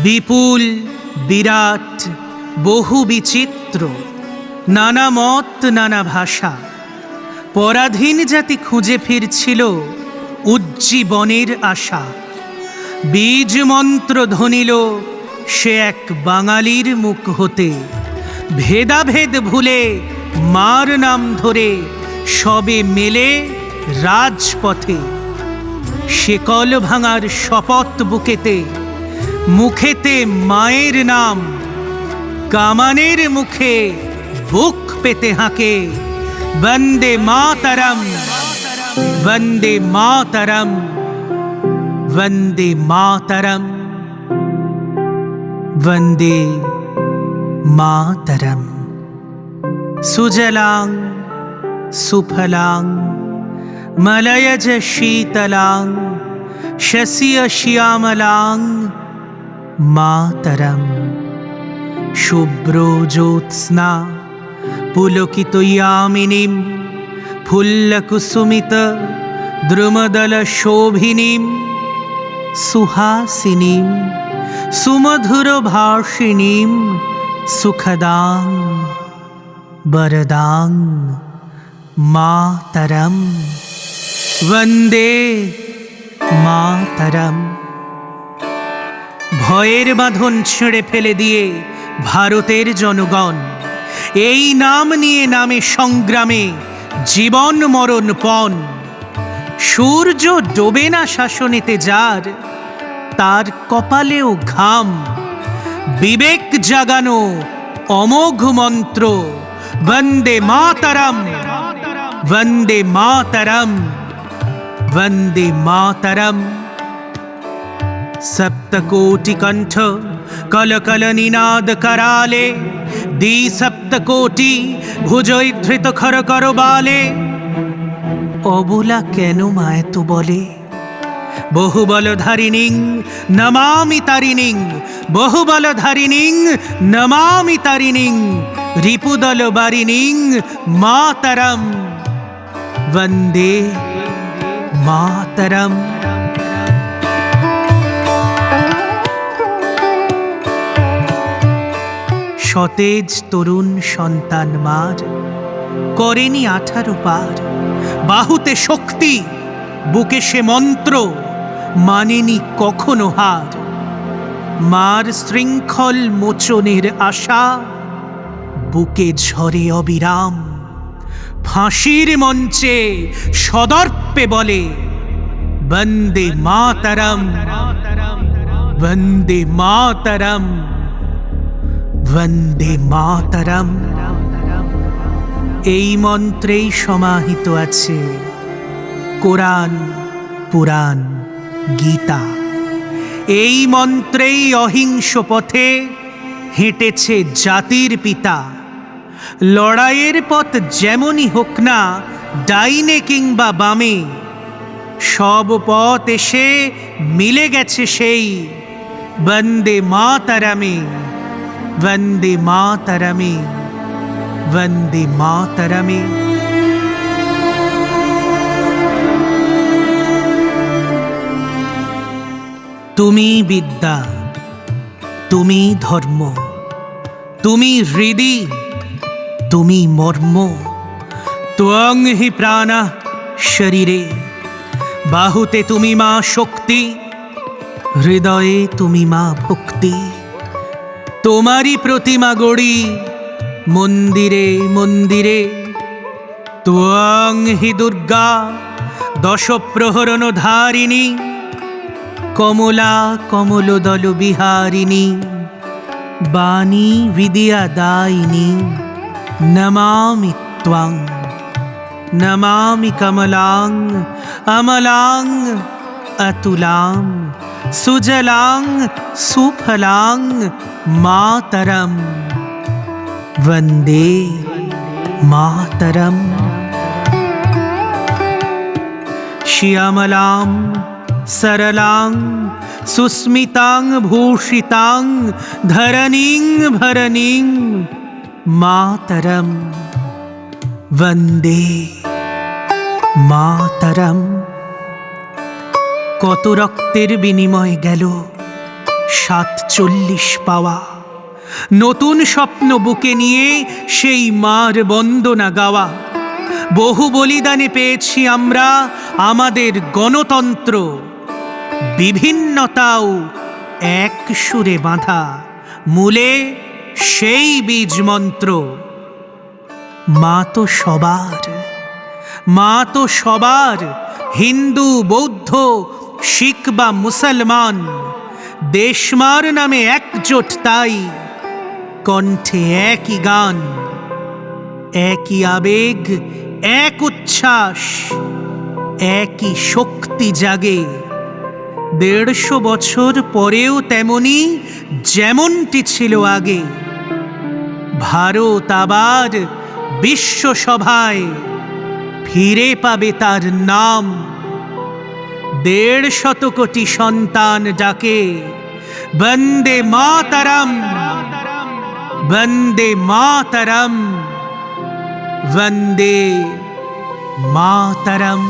বিপুল বিরাট বহু বিচিত্র, নানা মত নানা ভাষা। পরাধীন জাতি খুঁজে ফিরছিল উজ্জীবনের আশা। বীজ মন্ত্র ধ্বনিল সে এক বাঙালির মুখ হতে। ভেদাভেদ ভুলে মার নাম ধরে সবে মেলে রাজপথে। শেকল ভাঙার শপথ বুকেতে, মুখেতে মায়ের নাম। কামানের মুখে বুক পেতে হাঁকে বন্দে মাতরম, বন্দে মাতরম, বন্দে মাতরম, বন্দে মাতরম। সুজলাং সুফলাং মলয়জ শীতলাং শস্য শ্যামলাং মাতরম। শুভ্র জ্যোৎস্না পুলকিতয়ামিনীম ফুল্লকুসুমিত দ্রুমদল শোভিনীম সুহাসিনীম সুমধুর ভাষিণীম সুখদাং বরদাং মাতরম। বন্দে মাতরম। ভয়ের বাঁধন ছেড়ে ফেলে দিয়ে ভারতের জনগণ এই নাম নিয়ে নামে সংগ্রামে জীবন মরণ পণ। সূর্য ডোবে না শাসনেতে যার, তার কপালেও ঘাম। বিবেক জাগানো অমোঘ মন্ত্র বন্দে মাতরম, বন্দে মাতরম, বন্দে মাতরম। सप्तकोटि कंठ कल कल निनाद कराले दी सप्तकोटि भुजोद्धृत खर कर बाले। অবলা কেন মায় তো বলে বহুবলধারিণীং নমামি তারিণীং, বহুবলধারিণীং নমামি তারিণীং রিপুদল বারিণীং মাতরম। বন্দে মাতরম। সতেজ তরুণ সন্তান মার করেনি 18 পার। বাহুতে শক্তি বুকে সে মন্ত্র মানেনি কখনো হার। মার শৃঙ্খল মোচনের আশা বুকে ঝরে অবিরাম। ফাঁসির মঞ্চে সদর্পে বলে বন্দে মাতরম, বন্দে মাতরম, বন্দে মাতরম। এই মন্ত্রেই সমাহিত আছে কোরআন, পুরাণ, গীতা। এই মন্ত্রেই অহিংস পথে হেঁটেছে জাতির পিতা। লড়াইয়ের পথ যেমনই হোক না ডাইনে কিংবা বামে, সব পথ এসে মিলে গেছে সেই বন্দে মাতরমে, বন্দে মাতরমে, বন্দে মাতরমে। তুমি বিদ্যা, তুমি ধর্ম, তুমি হৃদি, তুমি মর্ম। ত্বং হি প্রাণঃ শরীরে, বাহুতে তুমি মা শক্তি, হৃদয়ে তুমি মা ভক্তি। তোমারই প্রতিমা গড়ি মন্দিরে মন্দিরে। ত্বং হি দুর্গা দশ প্রহরণ ধারিণী, কমলা কমলদল বিহারিণী, বাণী বিদ্যা দায়িনী। নমামি ত্বং, নমামি কমলাং অমলাং অতুলাং সুজলাং সুফলাং মাতরম। বন্দে মাতরম। শ্যামলাং सरलां सुस्मितां भूषितां धरणीं भरणीं मातरम। वन्दे मातरम। কত রক্তের বিনিময় গেল 47 পাওয়া, নতুন স্বপ্ন বুকে নিয়ে সেই মার বন্দনা গাওয়া। বহু বলিদানে পেয়েছি আমরা আমাদের গণতন্ত্র, বিভিন্নতাও এক সুরে বাঁধা, মূলে সেই বীজ মন্ত্র। মা তো সবার, মা তো সবার, হিন্দু বৌদ্ধ শিখ বা মুসলমান, দেশমার নামে একজোট তাই, কণ্ঠে একই গান, একই আবেগ, এক উচ্ছ্বাস, একই শক্তি জাগে। 150 বছর পরেও তেমনি যেমনটি ছিল আগে। ভারত আবার বিশ্বসভায় ফিরে পাবে তার নাম। 150 কোটি সন্তান ডাকে বন্দে মাতরম, বন্দে মাতরম, বন্দে মাতরম।